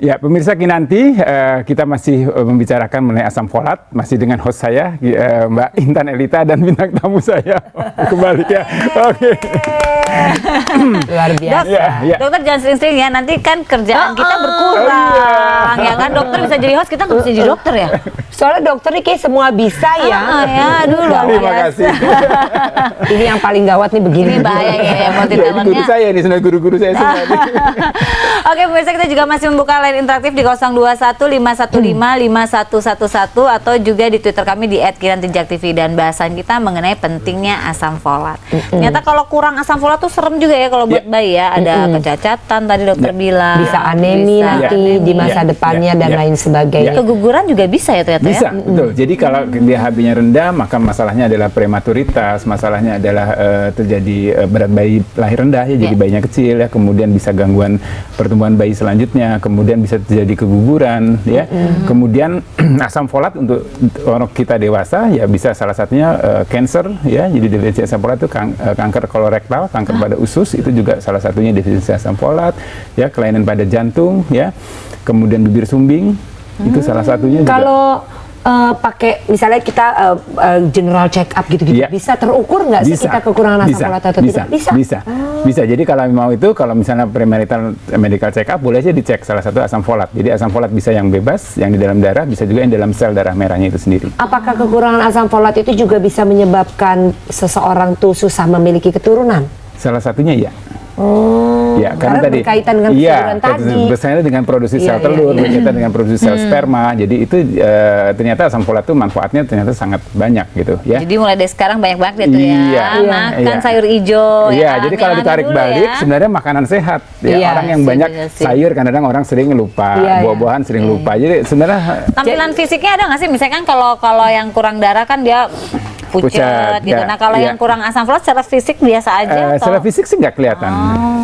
Ya, pemirsa Kinanti, kita masih membicarakan mengenai asam folat, masih dengan host saya, Mbak Intan Elita, dan bintang tamu saya. Kembali ya. Oke. Luar biasa. Ya. Dokter jangan sering-sering ya, nanti kan kerjaan kita berkurang. Ya kan, dokter bisa jadi host, kita nggak bisa jadi dokter ya. Soalnya dokter ini kayak semua bisa ya. Ya, aduh luar Terima biasa. kasih. Ini yang paling gawat nih begini. Ini bahaya ya, multi Ya, ini guru talentnya. saya, ini sebenarnya guru-guru saya semua. Oke, pemirsa, kita juga masih membuka line interaktif di 0215155111 atau juga di Twitter kami di @kinantijaktv, dan bahasan kita mengenai pentingnya asam folat. Ternyata kalau kurang asam folat tuh serem juga ya kalau buat bayi ya. Ada kecacatan tadi dokter bilang. Bisa anemia nanti di masa depannya dan lain sebagainya. Keguguran juga bisa ya ternyata Bisa, ya. betul. Jadi kalau dia HB-nya rendah, maka masalahnya adalah prematuritas, masalahnya adalah terjadi berat bayi lahir rendah ya, jadi bayinya kecil ya, kemudian bisa gangguan pertumbuhan bayi selanjutnya, kemudian bisa terjadi keguguran ya. Kemudian asam folat untuk orang kita dewasa ya bisa salah satunya cancer ya. Jadi definisi asam folat itu kanker kolorektal, kanker pada usus, itu juga salah satunya definisi asam folat ya. Kelainan pada jantung ya. Kemudian bibir sumbing itu salah satunya juga. Kalau pakai misalnya kita general check up gitu-gitu, bisa terukur nggak sih kita kekurangan asam folat atau tidak? Bisa. Jadi kalau mau itu, kalau misalnya premarital medical check up, boleh aja dicek salah satu asam folat. Jadi asam folat bisa yang bebas, yang di dalam darah, bisa juga yang dalam sel darah merahnya itu sendiri. Apakah kekurangan asam folat itu juga bisa menyebabkan seseorang tuh susah memiliki keturunan? Salah satunya ya. Ya, karena tadi berkaitan dengan kesuburan tadi. Berkaitan dengan produksi sel telur, berkaitan dengan produksi sel sperma. Jadi itu ternyata asam folat itu manfaatnya ternyata sangat banyak gitu ya. Jadi mulai dari sekarang banyak-banyak gitu ya. Makan sayur hijau. Iya, jadi kalau ditarik balik sebenarnya makanan sehat. Ya, orang yang banyak sayur kadang-kadang orang sering lupa, buah-buahan sering lupa. Jadi sebenarnya tampilan fisiknya ada nggak sih? Misalkan kalau yang kurang darah kan dia pucat gitu. Nah, kalau yang kurang asam folat secara fisik biasa aja atau? Secara fisik sih nggak kelihatan.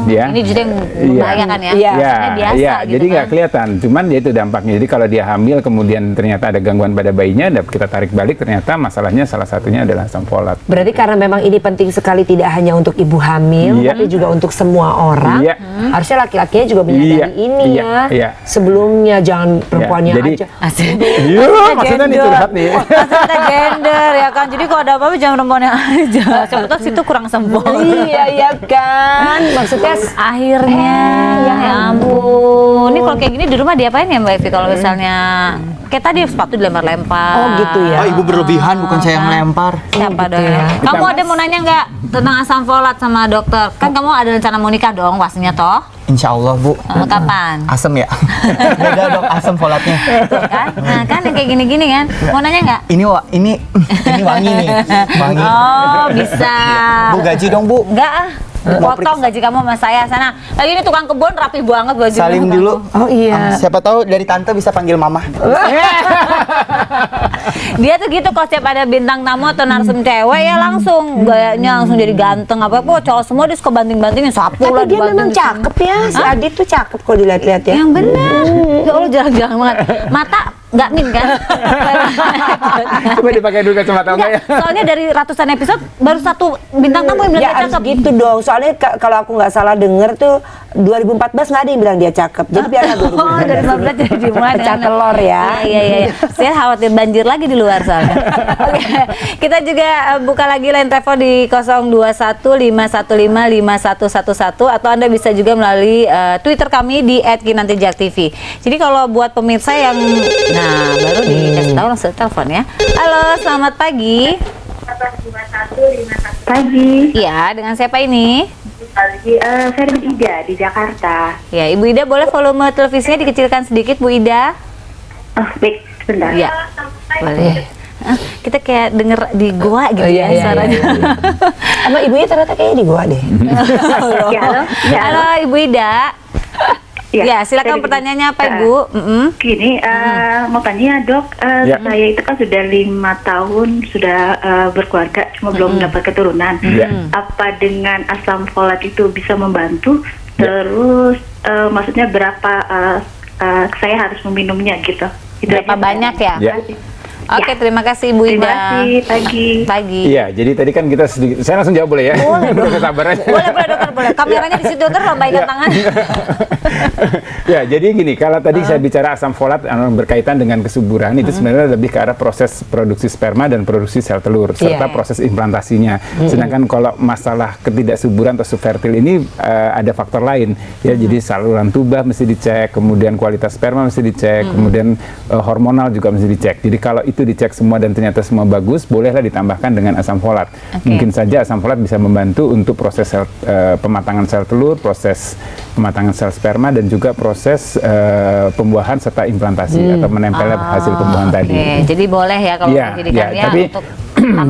Ya. Ini juga yang membahayakan ya. Biasa gitu jadi nggak kelihatan. Cuman ya itu dampaknya. Jadi kalau dia hamil kemudian ternyata ada gangguan pada bayinya, kita tarik balik ternyata masalahnya salah satunya adalah asam folat. Berarti karena memang ini penting sekali tidak hanya untuk ibu hamil, tapi juga untuk semua orang. Harusnya laki-lakinya juga menyadari ini ya. Sebelumnya jangan perempuannya aja. Iya, maksudnya nih curhat nih. Maksudnya gender ya kan. Jadi kalau ada apa-apa jangan perempuannya aja. Siapa tahu situ kurang sempol. Iya kan. Maksudnya akhirnya ya ampun. Ini kalau kayak gini di rumah diapain ya Mbak Evi kalau misalnya kayak tadi sepatu dilempar-lempar. Oh gitu ya. Oh, ibu berlebihan, bukan saya yang melempar. Siapa gitu dong ya? Kamu ada mau nanya nggak tentang asam folat sama dokter? Kan kamu ada rencana mau nikah dong pastinya toh? Insya Allah Bu. Kapan? Asem ya? Beda dok, asem folatnya. Tuh kan? Nah kan yang kayak gini-gini kan? Mau nanya nggak? Ini wangi nih. Wangi. Oh bisa. Bu gaji dong Bu. Enggak ah. Potong gaji kamu sama saya sana. Lagi ini tukang kebun rapi banget baju. Salim dulu. Oh iya. Siapa tahu dari tante bisa panggil mama. Dia tuh gitu kalau setiap ada bintang tamu atau narsum cewek ya langsung gayanya langsung jadi ganteng apa cowok semua dia suka banting-bantingin sapu lah. Tapi dia memang cakep ya, si Adit tuh cakep kalau dilihat-lihat ya. Yang benar. Ya Allah jarang-jarang banget. Mata nggak min kan? Coba dipakai dulu kacamata enggak ya? Soalnya dari ratusan episode baru satu bintang tamu yang bilang Ya dia harus cakep. gitu dong. Soalnya kalau aku nggak salah denger tuh 2014 nggak ada yang bilang dia cakep. Jadi biarlah 2015. Oh, dari 2015 jadi dimulai Pecah telur ya. Iya. Saya khawatir banjir lagi di luar soalnya. Oke. Kita juga buka lagi line telepon di 0215155111 atau Anda bisa juga melalui Twitter kami di @kinantijaktv. Jadi kalau buat pemirsa yang baru dikasih tahu langsung telepon ya. Halo, selamat pagi. Pagi. Iya, dengan siapa ini? Saya dengan Ida di Jakarta. Ya, Ibu Ida boleh volume televisinya dikecilkan sedikit, Bu Ida? Oh, baik, sebentar. Iya, boleh. Kita kayak denger di gua gitu ya suaranya. Sama ibunya ternyata kayaknya di gua deh. Ya, halo. Halo, Ibu Ida. Ya, silakan pertanyaannya apa, Ibu? Gini, mau tanya dok, saya itu kan sudah 5 tahun sudah berkeluarga, cuma belum dapat keturunan. Apa dengan asam folat itu bisa membantu? Terus, maksudnya berapa saya harus meminumnya gitu? Berapa banyak ya? Oke, terima kasih Ibu Ida. Terima kasih, pagi. Iya, jadi tadi kan kita sedikit, saya langsung jawab boleh ya? Boleh, sabar aja. Boleh dokter, boleh. Kameranya di situ dokter, lambaikan tangan. Ya, jadi gini, kalau tadi saya bicara asam folat berkaitan dengan kesuburan, itu sebenarnya lebih ke arah proses produksi sperma dan produksi sel telur, serta proses implantasinya. Sedangkan kalau masalah ketidaksuburan atau subfertil ini ada faktor lain, ya. Jadi saluran tuba mesti dicek, kemudian kualitas sperma mesti dicek, kemudian hormonal juga mesti dicek. Jadi kalau itu dicek semua dan ternyata semua bagus, bolehlah ditambahkan dengan asam folat. Mungkin saja asam folat bisa membantu untuk proses pematangan sel telur, proses pematangan sel sperma, dan juga proses pembuahan serta implantasi atau menempel hasil pembuahan tadi. Jadi boleh ya kalau pendidikannya tapi untuk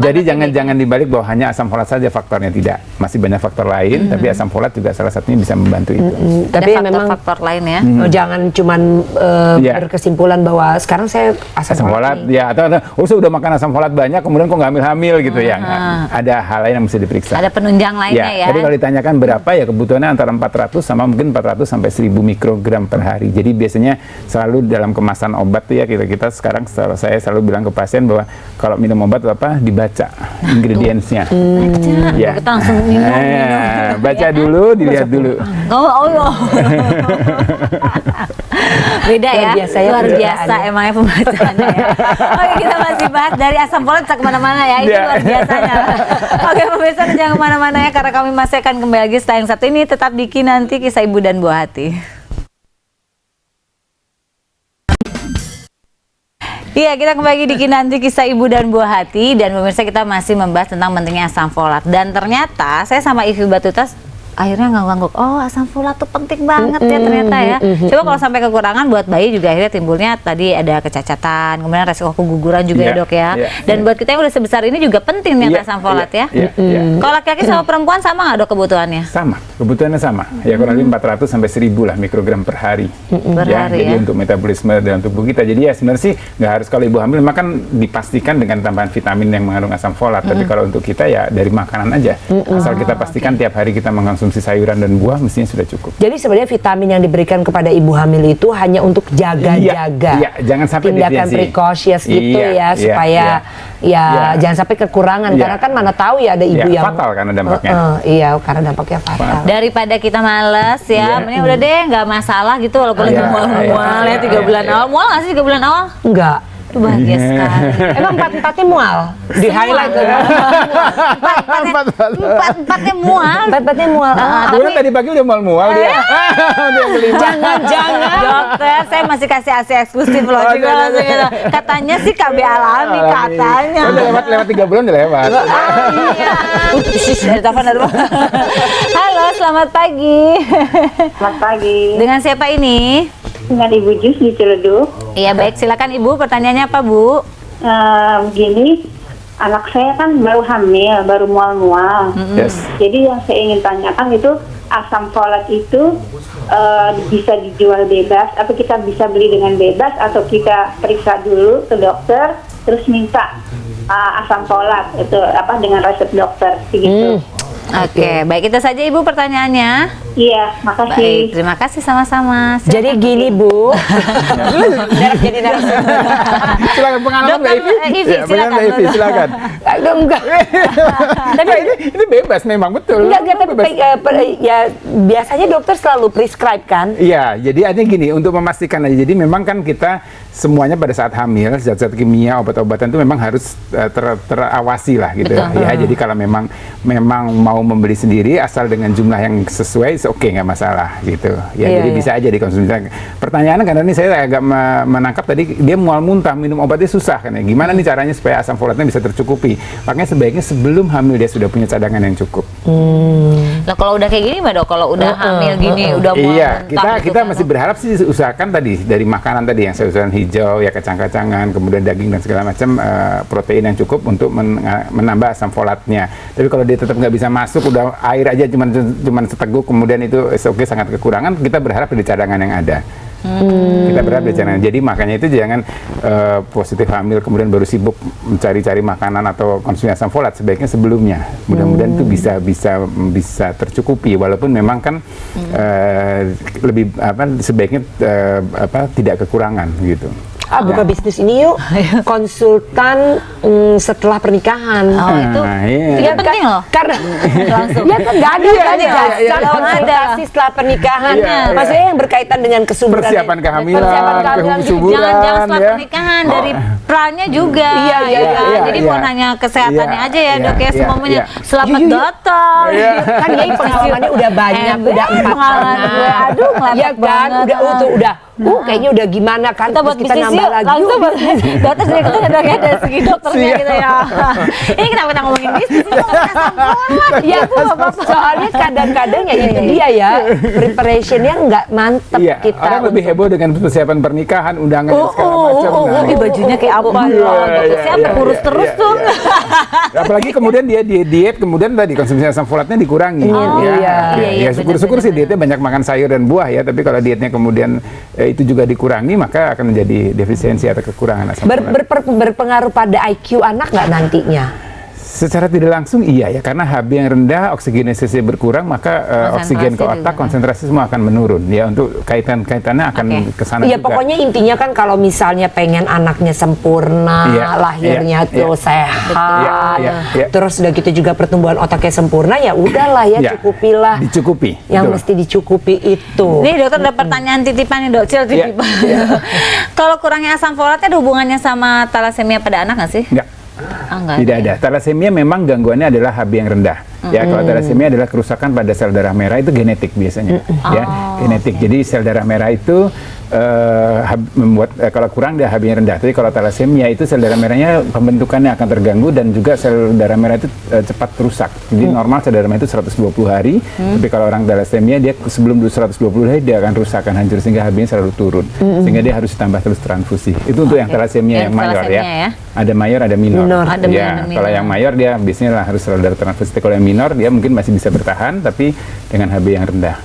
jadi jangan dibalik bahwa hanya asam folat saja faktornya, tidak. Masih banyak faktor lain, tapi asam folat juga salah satunya bisa membantu itu. Tapi ada memang faktor lain ya. Jangan cuman berkesimpulan bahwa sekarang saya asam folat ya, atau saya udah makan asam folat banyak kemudian kok nggak hamil gitu ya. Ada hal lain yang mesti diperiksa. Ada penunjang lainnya ya. Jadi kalau ditanyakan berapa, ya kebutuhannya antara 400 sama mungkin 400 sampai 1000 mikrogram per hari. Jadi biasanya selalu dalam kemasan obat tuh ya, kita sekarang saya selalu bilang ke pasien bahwa kalau minum obat dibaca ingredients-nya. Ya. Kita langsung minum. Baca dulu, dilihat dulu. Beda ya, luar biasa emangnya pembacaannya ya. Oke, kita masih bahas dari asam folat bisa kemana-mana ya, ini luar biasanya. Oke pemirsa, jangan kemana-mana ya, karena kami masih akan kembali lagi setelah yang satu ini. Tetap di Kinanti Kisah Ibu dan Buah Hati. Iya, kita kembali di Kinanti Kisah Ibu dan Buah Hati, dan pemirsa kita masih membahas tentang pentingnya asam folat. Dan ternyata saya sama Ivi Batutas akhirnya ngangguk, oh asam folat tuh penting banget ya ternyata ya. Coba kalau sampai kekurangan buat bayi juga akhirnya timbulnya tadi ada kecacatan, kemudian resiko keguguran juga ya dok ya. Dan buat kita yang udah sebesar ini juga penting nih asam folat ya. Kalau laki-laki sama perempuan sama nggak dok kebutuhannya? Sama, kebutuhannya sama. Ya kurang lebih 400 sampai 1000 lah mikrogram per hari. Jadi untuk metabolisme dalam tubuh kita. Jadi ya sebenarnya sih nggak harus kalau ibu hamil makan dipastikan dengan tambahan vitamin yang mengandung asam folat. Tapi kalau untuk kita ya dari makanan aja. Asal kita pastikan tiap hari kita mengkonsumsi sayuran dan buah mestinya sudah cukup. Jadi sebenarnya vitamin yang diberikan kepada ibu hamil itu hanya untuk jaga-jaga. Jangan sampai tindakan precautious gitu supaya jangan sampai kekurangan karena kan mana tahu ya ada ibu yang fatal karena dampaknya. Karena dampaknya fatal. Daripada kita males ya, mending udah deh nggak masalah gitu walaupun lagi mual-mual ya 3 bulan awal. Mual nggak sih 3 bulan awal? Enggak. Itu bahagia sekali. Emang 4-4-nya mual? Di highlight tuh. 4-4-nya mual. 4-4-nya mual. Tapi tadi pagi udah mual-mual dia. Jangan-jangan. Dokter, saya masih kasih ASI eksklusif loh. Katanya sih KB alami katanya. Udah lewat 3 bulan udah lewat. Iya. Dari telepon. Halo, selamat pagi. Selamat pagi. Dengan siapa ini? Dengan Ibu Jus di Ciledug. Iya baik, silakan Ibu. Pertanyaannya apa Bu? Begini, anak saya kan baru hamil, baru mual-mual. Jadi yang saya ingin tanyakan itu asam folat itu bisa dijual bebas atau kita bisa beli dengan bebas atau kita periksa dulu ke dokter terus minta asam folat itu dengan resep dokter begitu. Oke, baik itu saja Ibu pertanyaannya. Iya, makasih. Baik, terima kasih sama-sama. Jadi gini Bu. Jadi silakan pengalaman Mbak Ivi. Silakan. Enggak. Tapi ini bebas memang betul. Enggak, tapi ya biasanya dokter selalu prescribe kan? Iya, jadi artinya gini, untuk memastikan aja. Jadi memang kan kita semuanya pada saat hamil, zat-zat kimia, obat-obatan itu memang harus terawasi lah gitu. Ya, jadi kalau memang mau membeli sendiri asal dengan jumlah yang sesuai, oke, nggak masalah gitu. Jadi bisa aja dikonsumsi. Pertanyaannya karena ini saya agak menangkap tadi dia mual muntah, minum obatnya susah kan ya. Gimana nih caranya supaya asam folatnya bisa tercukupi? Makanya sebaiknya sebelum hamil dia sudah punya cadangan yang cukup. Nah kalau udah kayak gini Mbak Dok, kalau udah hamil gini, udah mual muntah kita masih berharap sih usahakan tadi dari makanan tadi yang sayuran hijau ya, kacang-kacangan, kemudian daging dan segala macam protein yang cukup untuk menambah asam folatnya. Tapi kalau dia tetap nggak bisa masuk, udah air aja cuman seteguk, kemudian itu sangat kekurangan, kita berharap di cadangan yang ada. Kita berharap di cadangan. Jadi makanya itu jangan positif hamil kemudian baru sibuk mencari-cari makanan atau konsumsi asam folat, sebaiknya sebelumnya. Mudah-mudahan itu bisa tercukupi, walaupun memang kan sebaiknya tidak kekurangan gitu. buka bisnis ini yuk, konsultan setelah pernikahan. Itu ya, penting loh. Karena langsung ya kan nggak ada konsultasi setelah pernikahan. Maksudnya yang berkaitan dengan kesuburan, persiapan kehamilan, kesuburan, jangan setelah pernikahan, dari pra-nya juga. Jadi bukan hanya kesehatannya aja ya dok ya, semuanya. Selamat datang. Kan dia pengalamannya udah banyak, udah 4 anak. Aduh, ya kan, udah kayaknya udah gimana kan, kita buat kita bisnis nambah yuk, lagi. langsung buat bisnis. Dokter dari kita ada dari segi dokternya gitu ya. Ini kenapa kita ngomongin bisnis? Ya, soalnya kadang-kadang ya itu dia ya, preparationnya nggak mantep kita. Orang lebih heboh dengan persiapan pernikahan, undangan dan segala macam. Ini bajunya kayak apa? Siapa kurus terus tuh? Apalagi kemudian dia diet, kemudian tadi konsumsi asam folatnya dikurangi. Ya syukur-syukur sih dietnya banyak makan sayur dan buah ya, tapi kalau dietnya kemudian itu juga dikurangi, maka akan menjadi defisiensi atau kekurangan asam folat. Berpengaruh pada IQ anak nggak nantinya? Secara tidak langsung iya ya, karena HB yang rendah, oksigenisasi berkurang, maka oksigen ke otak, konsentrasi semua akan menurun ya. Untuk kaitannya akan kesana ya, juga. Pokoknya intinya kan kalau misalnya pengen anaknya sempurna, lahirnya tuh sehat, terus udah gitu juga pertumbuhan otaknya sempurna, ya udahlah ya, cukupilah. Dicukupi. Yang mesti dicukupi itu. Nih dokter ada pertanyaan titipan nih dok, titipan. Kalau kurangnya asam folat ada hubungannya sama talasemia pada anak nggak sih? Tidak ada. Talasemia memang gangguannya adalah HB yang rendah. Ya, kalau talasemia adalah kerusakan pada sel darah merah, itu genetik biasanya. Ya, genetik. Jadi sel darah merah itu membuat kalau kurang dia HB yang rendah. Tapi kalau talasemia itu sel darah merahnya pembentukannya akan terganggu dan juga sel darah merah itu cepat rusak. Jadi normal sel darah merah itu 120 hari, tapi kalau orang talasemia dia sebelum 120 hari dia akan rusak, akan hancur sehingga HB-nya selalu turun. Sehingga dia harus ditambah terus transfusi. Itu untuk yang talasemia yang mayor ya. Ada mayor, ada minor. Kalau yang mayor dia biasanya harus selalu ada transfusi. Kalau yang minor dia mungkin masih bisa bertahan tapi dengan HB yang rendah.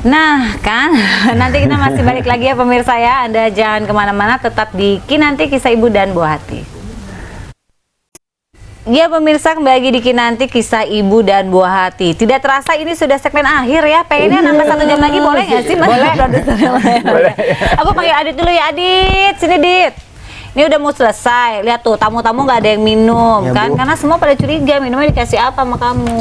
Nah kan nanti kita masih balik lagi ya pemirsa ya. Anda jangan kemana-mana, tetap di Kinanti Kisah Ibu dan Buah Hati. Ya pemirsa, kembali lagi di Kinanti Kisah Ibu dan Buah Hati. Tidak terasa ini sudah segmen akhir ya. Pengennya nambah 1 jam lagi boleh nggak sih? Boleh. Aku panggil Adit dulu ya. Adit, sini Dit. Ini udah mau selesai. Lihat tuh, tamu-tamu nggak ada yang minum kan? Karena semua pada curiga minumnya dikasih apa sama kamu.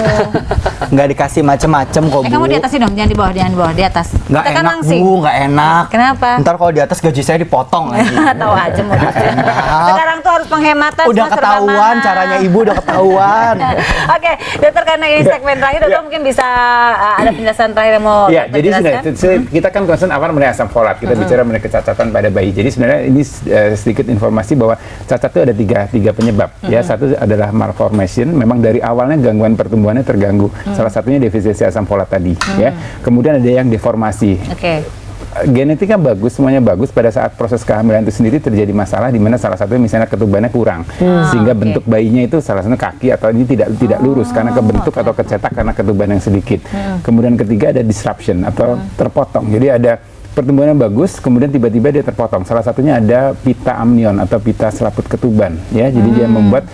Nggak dikasih macem-macem kok, Bu. Kamu di atas sih dong, jangan di bawah, di atas. Nggak enak, Bu, nggak enak. Kenapa? Ntar kalau di atas gaji saya dipotong lagi. Tahu aja mau. Sekarang tuh harus penghematan. Udah ketahuan caranya Ibu, udah ketahuan. Oke, dokter, karena ini segmen terakhir, dokter mungkin bisa ada penjelasan terakhir yang mau jadi kita kan concern apa mengenai asam folat. Kita bicara mengenai kecacatan pada bayi. Jadi sebenarnya ini sedikit informasi bahwa cacat itu ada tiga penyebab. Ya, satu adalah malformation. Memang dari awalnya gangguan pertumbuhannya terganggu. Salah satunya defisiensi asam folat tadi. Ya, kemudian ada yang deformasi. Genetika bagus, semuanya bagus. Pada saat proses kehamilan itu sendiri terjadi masalah di mana salah satunya misalnya ketubannya kurang, sehingga bentuk bayinya itu salah satunya kaki atau ini tidak lurus karena kebentuk atau kecetak karena ketuban yang sedikit. Kemudian ketiga ada disruption atau terpotong. Jadi ada pertumbuhannya bagus, kemudian tiba-tiba dia terpotong. Salah satunya ada pita amnion atau pita selaput ketuban, ya. Jadi dia membuat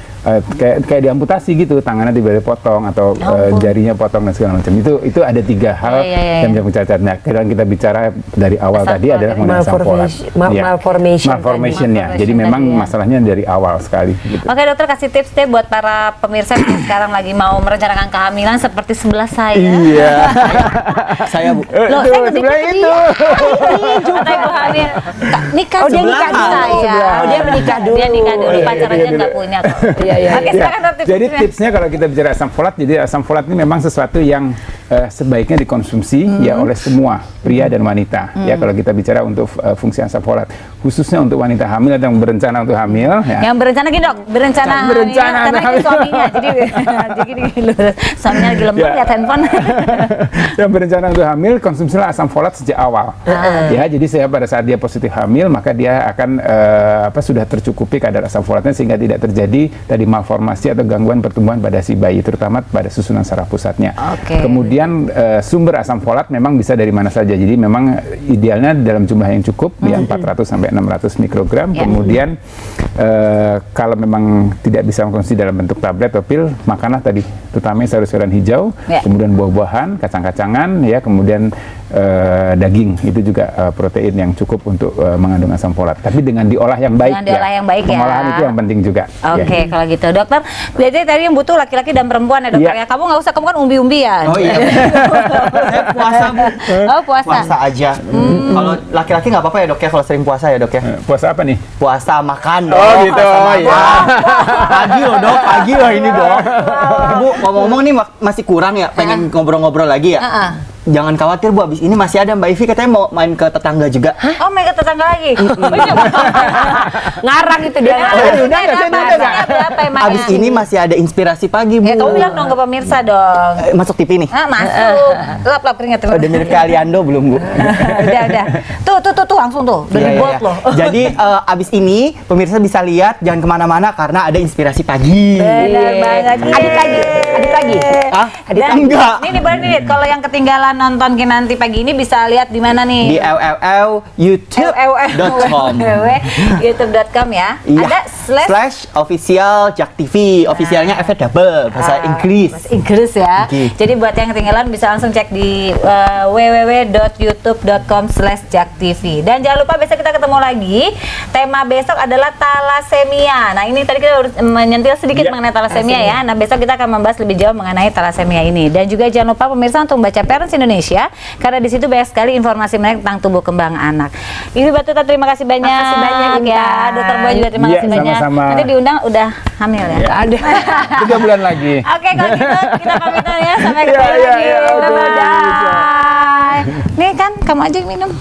kayak diamputasi gitu, tangannya tiba-tiba potong atau jarinya potong dan segala macam. Itu ada 3 hal yang menjadi cacatnya. Kita bicara dari awal tadi adalah mengenai asam folat. Malformation-nya. Jadi memang masalahnya dari awal sekali. Gitu. Oke dokter, kasih tips deh buat para pemirsa yang sekarang lagi mau merencanakan kehamilan seperti sebelah saya. Iya. Saya, Bu. Loh, saya sebelah itu. Kata ibu hamil, nikah dia nikah dulu. Dia menikah dulu. Dia nikah dulu, pacarnya nggak punya kok. Oke, sekarang dokter. Jadi tipsnya kalau kita bicara asam folat, jadi asam folat ini memang sesuatu yang sebaiknya dikonsumsi ya oleh semua pria dan wanita. Ya, kalau kita bicara untuk fungsi asam folat, khususnya untuk wanita hamil atau yang berencana untuk hamil. Ya. Yang berencana gini dok, berencana karena itu suaminya, jadi suaminya lagi lembut lihat handphone. Yang berencana untuk hamil, konsumsilah asam folat sejak awal. Ya, jadi saya pada saat dia positif hamil, maka dia akan sudah tercukupi kadar asam folatnya sehingga tidak terjadi tadi malformasi atau gangguan pertumbuhan pada si bayi, terutama pada susunan saraf pusatnya. Kemudian sumber asam folat memang bisa dari mana saja. Jadi memang idealnya dalam jumlah yang cukup, ya 400 sampai 600 mikrogram. Kemudian kalau memang tidak bisa mengkonsumsi dalam bentuk tablet atau pil, makanlah tadi terutama sayur-sayuran hijau, kemudian buah-buahan, kacang-kacangan, ya, kemudian daging itu juga protein yang cukup untuk mengandung asam folat. Tapi dengan diolah yang baik. Dengan diolah yang baik ya. Pengolahan itu yang penting juga. Oke, kalau gitu dokter. Biasanya tadi yang butuh laki-laki dan perempuan ya dokter ya. Kamu nggak usah, kamu kan umbi-umbian. Oh iya. Saya puasa, Bu. Oh puasa. Puasa aja. Kalau laki-laki nggak apa-apa ya dok ya kalau sering puasa ya dok ya. Puasa apa nih? Puasa makan dok. Oh gitu, puasa ya. makan. Pagi loh dok, pagi loh ini dok. Ibu ngomong-ngomong nih masih kurang ya, pengen ngobrol-ngobrol lagi ya. Jangan khawatir Bu, abis ini masih ada Mbak Ivi katanya mau main ke tetangga juga. Oh main ke tetangga lagi. Ngarang itu dia. Diundang nggak? Saya diundang nggak? Berapa emang? Abis ini masih ada inspirasi pagi Bu. Kamu bilang dong ke pemirsa dong. Masuk TV nih. Masuk. Lap-lap keringat. Udah mirip ke Aliando belum Bu? Udah. Tuh langsung tuh. Udah Iya, di bold iya. loh. Jadi abis ini pemirsa bisa lihat, jangan kemana-mana karena ada inspirasi pagi. Benar banget. Adik lagi. Ah, Dan enggak. Ini boleh nih, kalau yang ketinggalan nonton Kinanti pagi ini bisa lihat di mana nih? Di youtube.com. youtube.com ya. Iya. Ada slash official Jak TV. Officialnya F double bahasa Inggris. bahasa Inggris ya. Oke. Jadi buat yang ketinggalan bisa langsung cek di www.youtube.com/jaktv. Dan jangan lupa besok kita ketemu lagi. Tema besok adalah talasemia. Nah, ini tadi kita udah menyentil sedikit mengenai talasemia ya. Nah, besok kita akan membahas lebih jauh mengenai talasemia ini. Dan juga jangan lupa pemirsa untuk membaca Parents Indonesia karena di situ banyak sekali informasi menarik tentang tumbuh kembang anak. Ibu Batuta terima kasih banyak. Makasih banyak, ya. Intan. Dokter Boy juga terima Iya, kasih banyak. sama-sama. Nanti diundang udah hamil ya. Iya. Ada. 3 bulan lagi. Oke, kalau gitu kita pamitan ya. Sampai Iya, ketemu iya, lagi. iya, oke, Bye-bye. Nih kan, kamu aja yang minum.